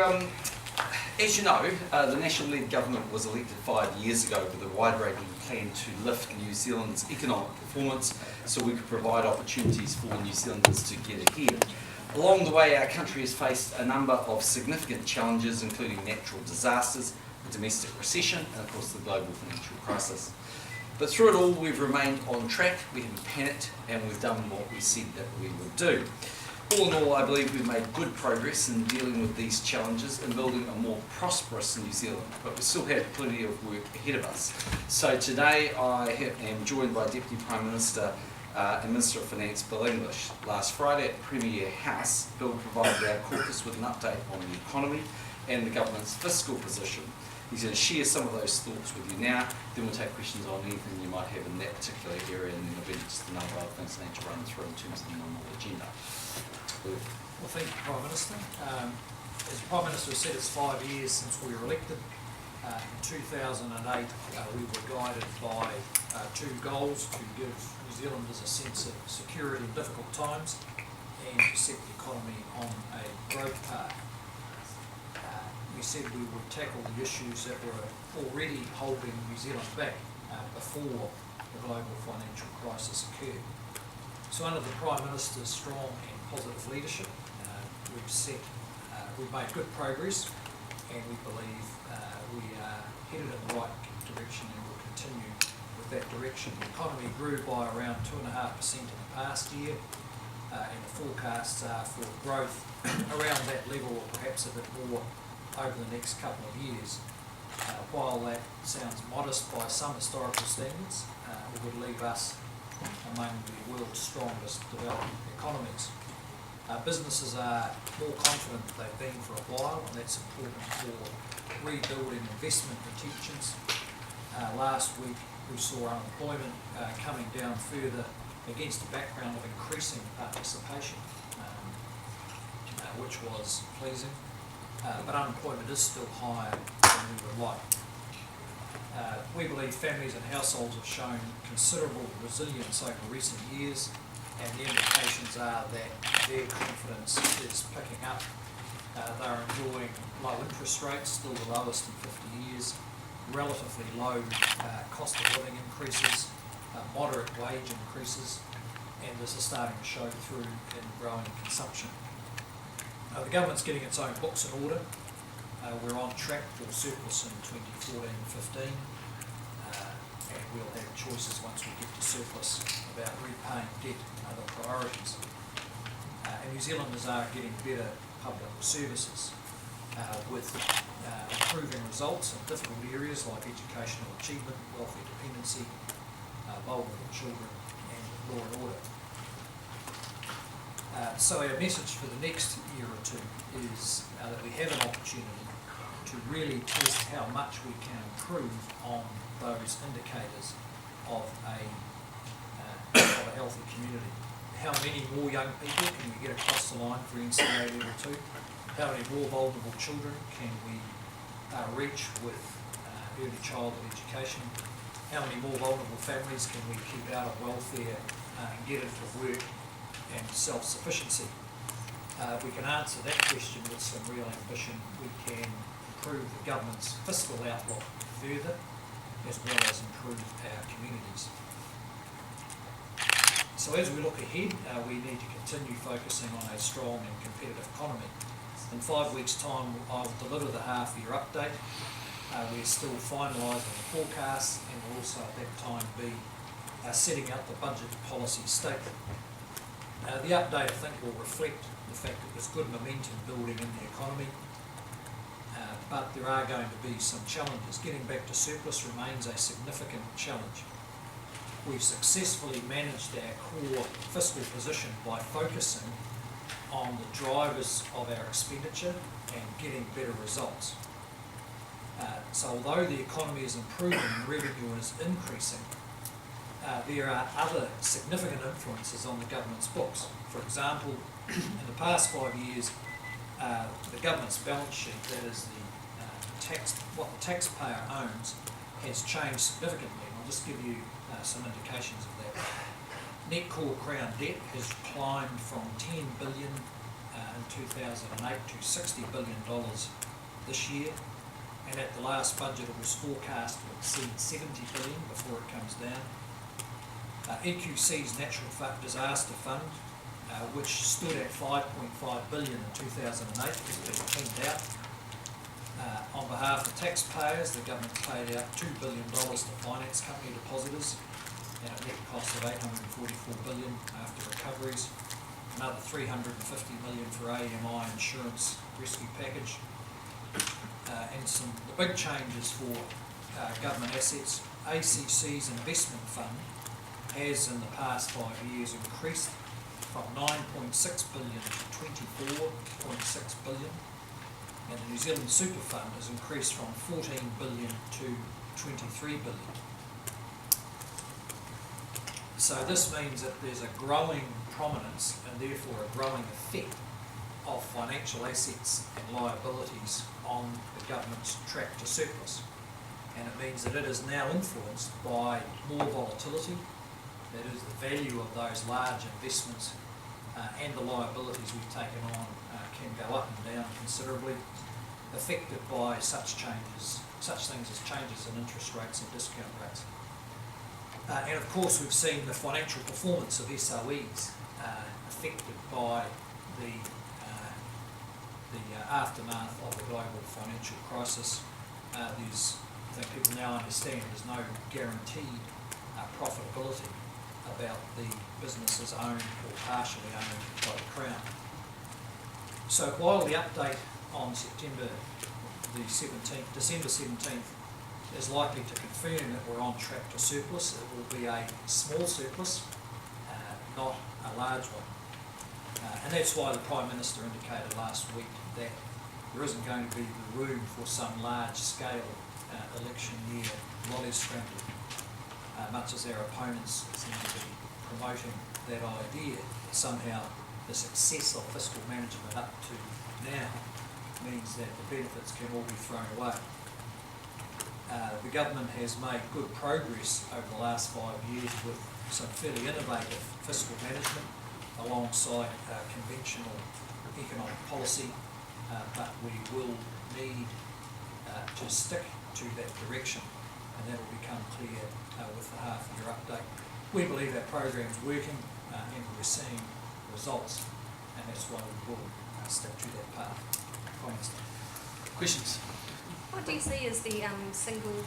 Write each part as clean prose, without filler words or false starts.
as you know, the National-led government was elected 5 years ago with a wide-ranging plan to lift New Zealand's economic performance so we could provide opportunities for New Zealanders to get ahead. Along the way, our country has faced a number of significant challenges, including natural disasters, a domestic recession, and of course the global financial crisis. But through it all, we've remained on track, we haven't panicked, and we've done what we said that we would do. All in all, I believe we've made good progress in dealing with these challenges and building a more prosperous New Zealand, but we still have plenty of work ahead of us. So today I am joined by Deputy Prime Minister and Minister of Finance Bill English. Last Friday at Premier House, Bill provided our caucus with an update on the economy and the government's fiscal position. He's going to share some of those thoughts with you now, then we'll take questions on anything you might have in that particular area, and then there'll be just a number of things I need to run through in terms of the normal agenda. Well, thank you, Prime Minister. As the Prime Minister has said, it's 5 years since we were elected. In 2008, we were guided by two goals: to give New Zealanders a sense of security in difficult times and to set the economy on a growth path. We said we would tackle the issues that were already holding New Zealand back before the global financial crisis occurred. So under the Prime Minister's strong and positive leadership, we've made good progress, and we believe we are headed in the right direction and will continue with that direction. The economy grew by around 2.5% in the past year, and the forecasts are for growth around that level, or perhaps a bit more over the next couple of years. While that sounds modest by some historical standards, it would leave us among the world's strongest developing economies. Businesses are more confident than they've been for a while, and that's important for rebuilding investment intentions. Last week we saw unemployment coming down further against a background of increasing participation, which was pleasing. But unemployment is still higher than we would like. We believe families and households have shown considerable resilience over recent years, and the indications are that their confidence is picking up. They're enjoying low interest rates, still the lowest in 50 years, relatively low cost of living increases, moderate wage increases, and this is starting to show through in growing consumption. The government's getting its own books in order. We're on track for surplus in 2014-15, and we'll have choices once we get to surplus about repaying debt and other priorities. And New Zealanders are getting better public services with improving results in difficult areas like educational achievement, welfare dependency, vulnerable children, and law and order. So our message for the next year or two is that we have an opportunity to really test how much we can improve on those indicators of a healthy community. How many more young people can we get across the line for NCEA Level 2? How many more vulnerable children can we reach with early childhood education? How many more vulnerable families can we keep out of welfare and get into work and self-sufficiency? If we can answer that question with some real ambition, we can improve the government's fiscal outlook further, as well as improve our communities. So as we look ahead, we need to continue focusing on a strong and competitive economy. In 5 weeks' time, I'll deliver the half-year update. We're still finalising the forecasts, and we'll also at that time be setting out the budget policy statement. The update, I think, will reflect the fact that there's good momentum building in the economy, but there are going to be some challenges. Getting back to surplus remains a significant challenge. We've successfully managed our core fiscal position by focusing on the drivers of our expenditure and getting better results. So although the economy is improving and revenue is increasing, there are other significant influences on the government's books. For example, in the past 5 years, the government's balance sheet, that is what the taxpayer owns, has changed significantly. I'll just give you some indications of that. Net core Crown debt has climbed from 10 billion in 2008 to $60 billion this year, and at the last budget it was forecast to exceed $70 billion before it comes down. EQC's Natural Disaster Fund, which stood at $5.5 billion in 2008, has been cleaned out. On behalf of taxpayers, the government paid out $2 billion to finance company depositors at a net cost of $844 billion after recoveries, another $350 million for AMI insurance rescue package, and the big changes for government assets. ACC's investment fund has in the past 5 years increased from $9.6 billion to $24.6 billion, and the New Zealand Super Fund has increased from $14 billion to $23 billion. So this means that there's a growing prominence and therefore a growing effect of financial assets and liabilities on the government's track to surplus. And it means that it is now influenced by more volatility, that is the value of those large investments and the liabilities we've taken on can go up and down considerably, affected by such things as changes in interest rates and discount rates. And of course we've seen the financial performance of SOEs affected by the aftermath of the global financial crisis. I think people now understand there's no guaranteed profitability about the businesses owned or partially owned by the Crown. So while the update on December 17th is likely to confirm that we're on track to surplus, it will be a small surplus, not a large one. And that's why the Prime Minister indicated last week that there isn't going to be the room for some large-scale election year lolly scramble, much as our opponents seem to be promoting that idea. Somehow the success of fiscal management up to now means that the benefits can all be thrown away. The government has made good progress over the last 5 years with some fairly innovative fiscal management alongside conventional economic policy, but we will need to stick to that direction, and that will become clear with the half-year update. We believe our program's working and we're seeing results, and that's why we will stick to that path. Questions? What do you see as the single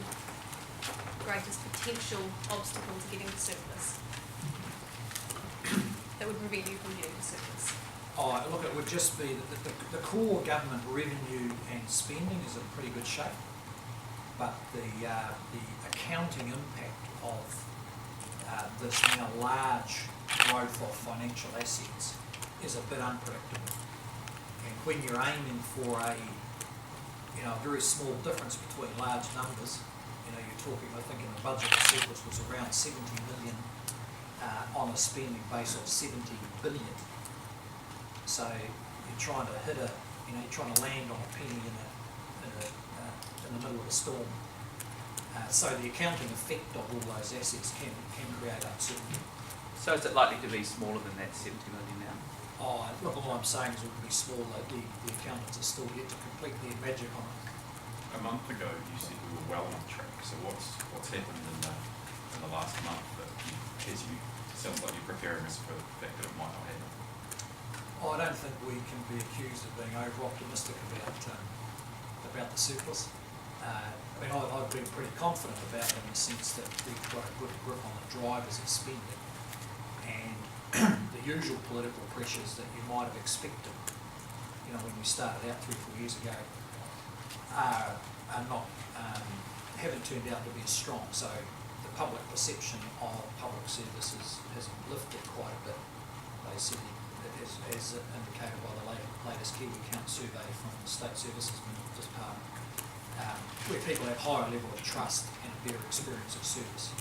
greatest potential obstacle to getting to surplus that would prevent you from getting to surplus? Look, it would just be that the core government revenue and spending is in pretty good shape, but the accounting impact of this now large growth of financial assets is a bit unpredictable. And when you're aiming for a very small difference between large numbers, you're talking, I think in the budget the surplus was around 70 million on a spending base of 70 billion. So you're trying to you're trying to land on a penny in the middle of a storm. So the accounting effect of all those assets can create uncertainty. So is it likely to be smaller than that 70 million now? Look, all I'm saying is it would be smaller. The accountants are still yet to complete their magic on it. A month ago, you said we were well on track. So what's happened in the last month that sounds like you're preparing us for the fact that it might not happen? I don't think we can be accused of being over-optimistic about the surplus. I've been pretty confident about it in the sense that we've got a good grip on the drivers of spending, and the usual political pressures that you might have expected, when we started out 3 or 4 years ago, haven't turned out to be as strong. So the public perception of public services has lifted quite a bit. They said, as indicated by the latest Kiwi Count survey from the State Services Department, where people have higher level of trust and a better experience of service.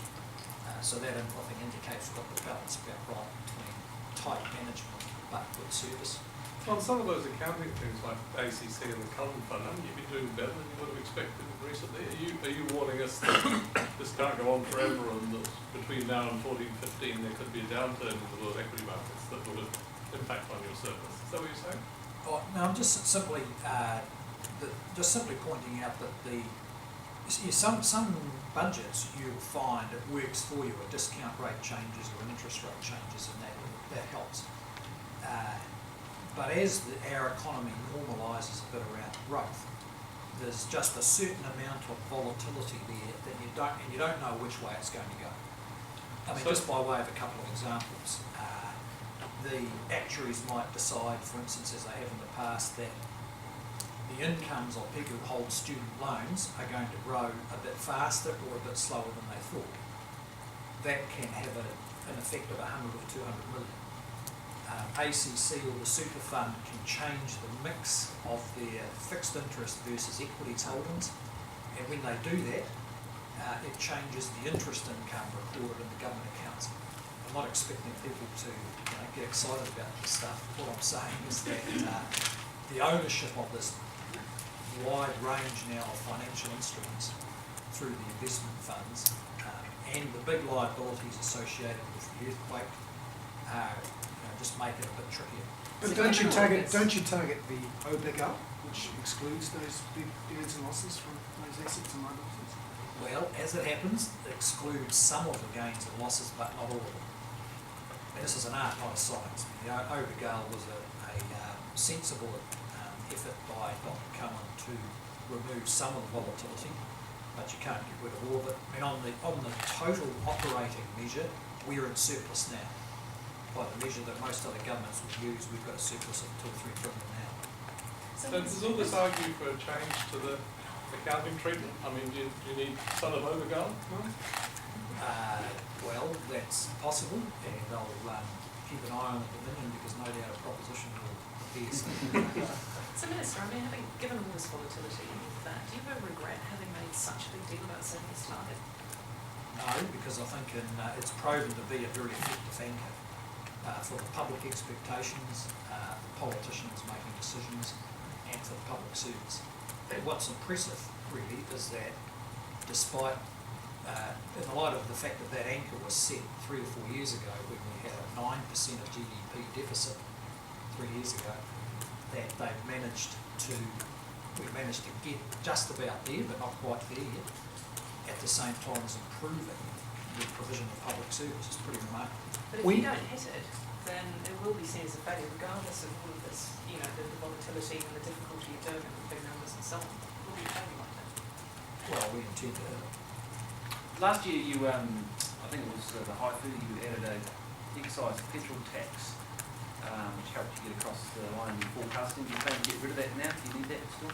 So that, I think, indicates we've got the balance about right between tight management but good service. On some of those accounting things like ACC and the Cullen Fund, haven't you been doing better than you would have expected recently? Are you warning us that this can't go on forever and that between now and 14-15 there could be a downturn in the world equity markets that will impact on your surplus? Is that what you're saying? Oh, no, I'm just simply, just simply pointing out that some budgets you'll find it works for you, a discount rate changes or an interest rate changes, and that helps. But as our economy normalises a bit around growth, there's just a certain amount of volatility there that you don't know which way it's going to go. I mean, So- just by way of a couple of examples, the actuaries might decide, for instance, as they have in the past, that the incomes of people who hold student loans are going to grow a bit faster or a bit slower than they thought. That can have an effect of 100 or 200 million. ACC or the super fund can change the mix of their fixed interest versus equities holdings, and when they do that, it changes the interest income recorded in the government accounts. I'm not expecting people to get excited about this stuff. What I'm saying is that the ownership of this wide range now of financial instruments through the investment funds and the big liabilities associated with the earthquake just make it a bit trickier. But So don't you given all target the OBIGL, which excludes those big gains and losses from those assets and liabilities? Well, as it happens, it excludes some of the gains and losses, but not all of them. And this is an art, not a science. The OBIGL was a sensible effort by Dr. Cohen to remove some of the volatility, but you can't get rid of all of it. I mean, on the total operating measure, we're in surplus now. By the measure that most other governments would use, we've got a surplus of 2 or 3 trillion now. So does all this argue for a change to the accounting treatment? I mean, do you need son of Overgard? Well, that's possible, and I'll keep an eye on the Dominion because no doubt a proposition will appear soon. So Minister, I mean, given all this volatility and all of that, do you ever regret having made such a big deal about setting this target? No, because I think it's proven to be a very effective anchor for the public expectations, the politicians making decisions, and for the public servants. And what's impressive, really, is that despite, in the light of the fact that that anchor was set 3 or 4 years ago, when we had a 9% of GDP deficit 3 years ago, that we've managed to get just about there, but not quite there yet, at the same time as improving the provision of public service. It's pretty remarkable. But if you don't hit it, then it will be seen as a failure, regardless of all of this, the volatility and the difficulty of doing it with big numbers and so on. It will be a failure like that. Well, we intend to hit it. Last year you, I think it was the high food, you added a excise petrol tax, which helped you get across the line in forecasting. Do you plan to get rid of that now? Do you need that still?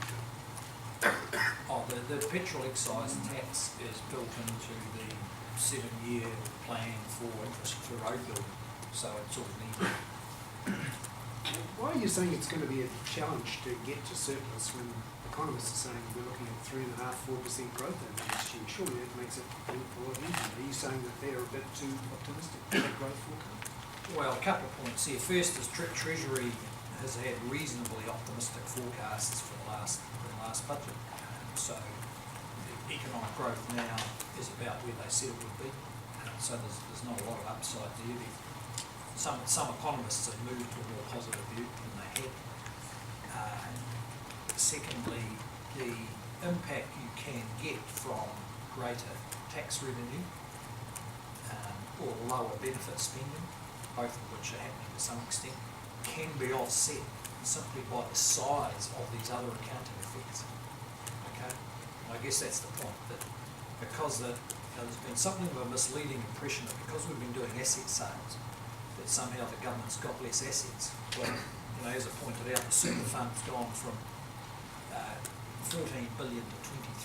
Oh, the petrol excise tax is built into the 7-year plan for infrastructure road building, so it's sort of needed. Why are you saying it's going to be a challenge to get to surplus when economists are saying we're looking at 3.5–4% growth over the next year? Surely that makes it a lot easier. Are you saying that they're a bit too optimistic with that growth forecast? Well, a couple of points here. First is Treasury has had reasonably optimistic forecasts for the last budget. So the economic growth now is about where they said it would be. So there's not a lot of upside there. Some economists have moved to a more positive view than they had. Secondly, the impact you can get from greater tax revenue or lower benefit spending, both of which are happening to some extent, can be offset simply by the size of these other accounting effects. Okay? And I guess that's the point, that because there's been something of a misleading impression that because we've been doing asset sales, that somehow the government's got less assets. Well, as I pointed out, the super fund's gone from 14 billion to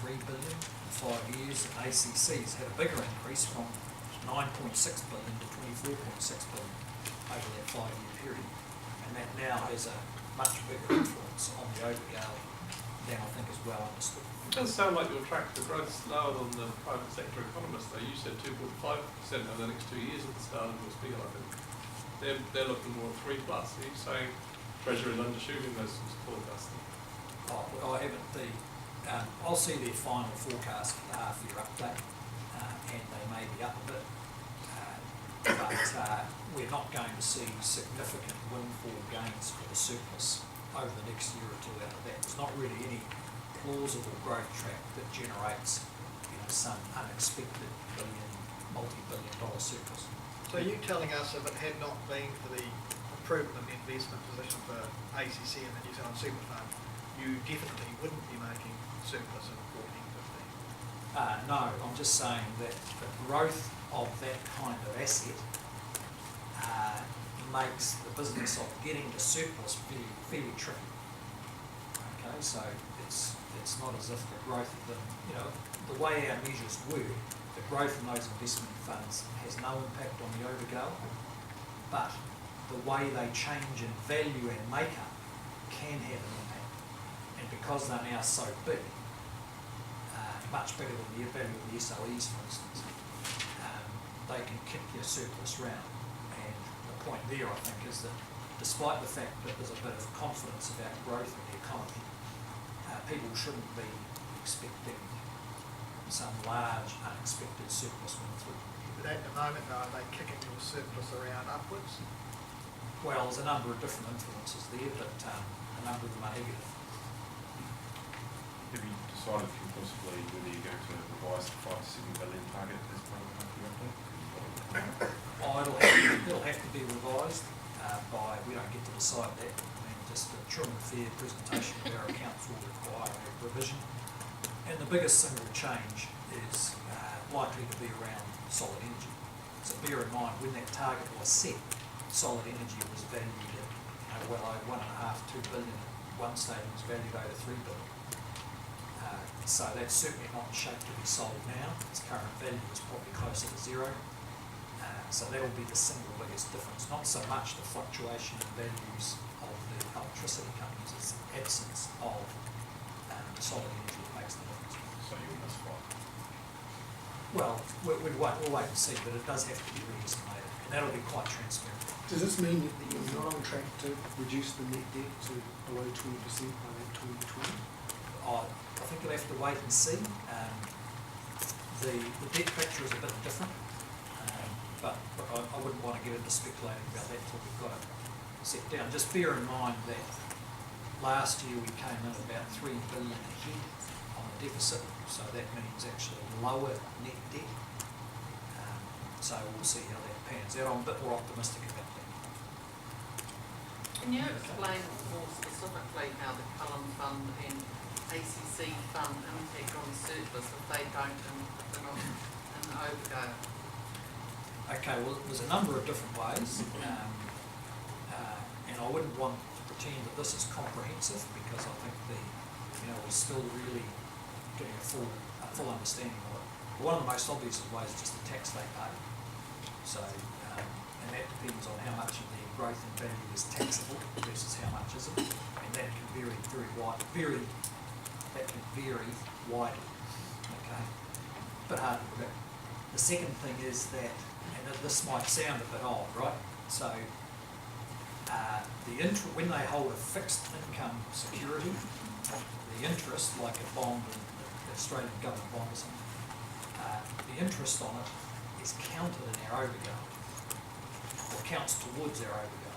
23 billion in 5 years. And ACC's had a bigger increase from 9.6 billion to 24.6 billion over that 5-year period. And that now has a much bigger influence on the OBL than I think is well understood. It does sound like your track to growth is lower than the private sector economists, though. You said 2.5% over the next 2 years at the start of your spiel, I think. They're looking more at 3+. Are you saying Treasury is undershooting those forecasting? Oh, I haven't. I'll see their final forecast for the half-year update, and they may be up a bit. But we're not going to see significant windfall gains for the surplus over the next year or two out of that. There's not really any plausible growth track that generates, some unexpected multi-billion dollar surplus. So you telling us if it had not been for the improvement in investment position for ACC and the New Zealand Super Fund, you definitely wouldn't be making surplus in 14, 15? No, I'm just saying that the growth of that kind of asset makes the business of getting to surplus fairly tricky. Okay, so it's not as if the growth of them, the way our measures work, the growth in those investment funds has no impact on the overgo, but the way they change in value and makeup can have an impact. And because they're now so big, much bigger than the value of the SOEs, for instance, they can kick your surplus round. And the point there, I think, is that despite the fact that there's a bit of confidence about growth in the economy, people shouldn't be expecting some large unexpected surplus coming through. But at the moment, though, are they kicking your surplus around upwards? Well, there's a number of different influences there, but a number of them are negative. Have you decided conclusively whether you're going to revise the 5 to 7 billion target as part of the half-year update? It'll have to be revised we don't get to decide that. I mean, just the true and fair presentation of our accounts will require a revision. And the biggest single change is likely to be around solid energy. So bear in mind, when that target was set, solid energy was valued at well over 1.5–2 billion. At one stage it was valued over 3 billion. So that's certainly not shaped to be sold now. Its current value is probably closer to zero. So that'll be the single biggest difference. Not so much the fluctuation in values of the electricity companies, it's the absence of solid energy that makes the difference. So you'll miss 5. Well, we'll wait and see, but it does have to be re-estimated, and that'll be quite transparent. Does this mean that you're not on track to reduce the net debt to below 20% by that 2020? I think you'll have to wait and see. The debt picture is a bit different, but I wouldn't want to get into speculating about that until we've got it set down. Just bear in mind that last year we came in about 3 billion ahead on the deficit, so that means actually lower net debt. So we'll see how that pans out. I'm a bit more optimistic about that. Can you explain more specifically how the Cullen Fund and ACC Fund impact on surplus if they don't, if they're not in the overgo? Okay, well, there's a number of different ways, and I wouldn't want to pretend that this is comprehensive because I think we're still really getting a full understanding of it. But one of the most obvious ways is just the tax they pay. So, and that depends on how much of their growth in value is taxable versus how much isn't, and that can vary widely. Okay, but hard to predict. The second thing is that, and this might sound a bit odd, right? So, when they hold a fixed income security, the interest, like a bond, an Australian government bond or something, the interest on it is counted in our overgo, or counts towards our overgo.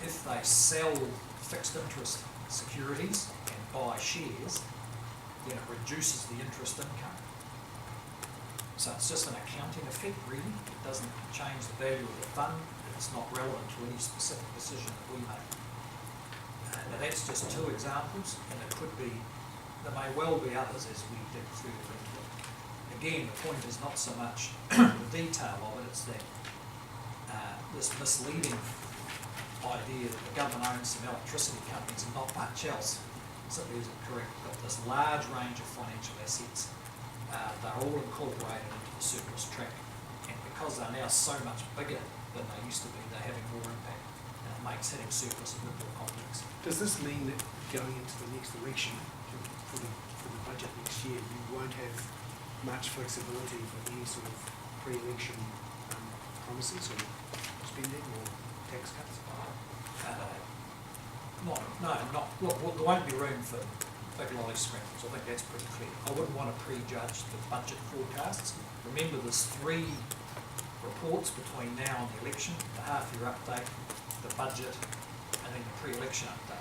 If they sell fixed interest securities and buy shares, then it reduces the interest income. So it's just an accounting effect, really. It doesn't change the value of the fund. It's not relevant to any specific decision that we make. Now that's just 2 examples, and there may well be others as we dig further into it. Again, the point is not so much the detail of it, it's that this misleading idea that the government owns some electricity companies and not much else simply isn't correct. We've got this large range of financial assets. They're all incorporated into the surplus track, and because they're now so much bigger than they used to be, they're having more impact, and it makes hitting surplus a bit more complex. Does this mean that going into the next election for the budget next year, you won't have much flexibility for any sort of pre-election promises or spending or tax cuts? Look, there won't be room for big lolly scrambles. I think that's pretty clear. I wouldn't want to prejudge the budget forecasts. Remember, there's 3 reports between now and the election: the half-year update, the budget, and having a pre-election update.